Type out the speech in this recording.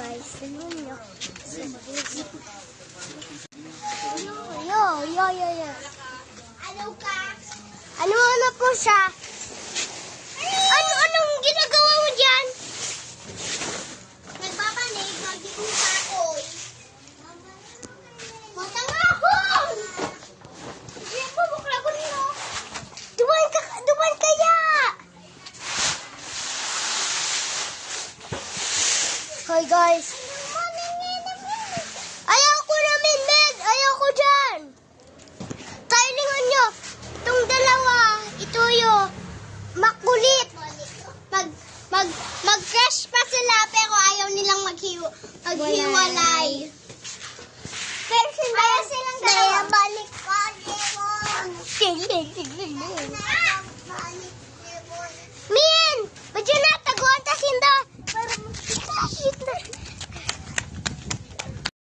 guys. Tignan nyo. Yo. Ano ka? Ano po siya? Anong ginagawa mo dyan? Nagpapanig, magiging kakoy. Matangahon! Hindi po, bukla ko nyo. Duman kaya! Hi guys. Ayoko namin, Med! Ayoko dyan! Tilingan nyo! Itong dalawa, ito yung makulit. Mag-crush pa sila pero ayaw nilang maghiwalay. Pero silang dalawa. Balik ka, Lemon. Min! Ba't yun na?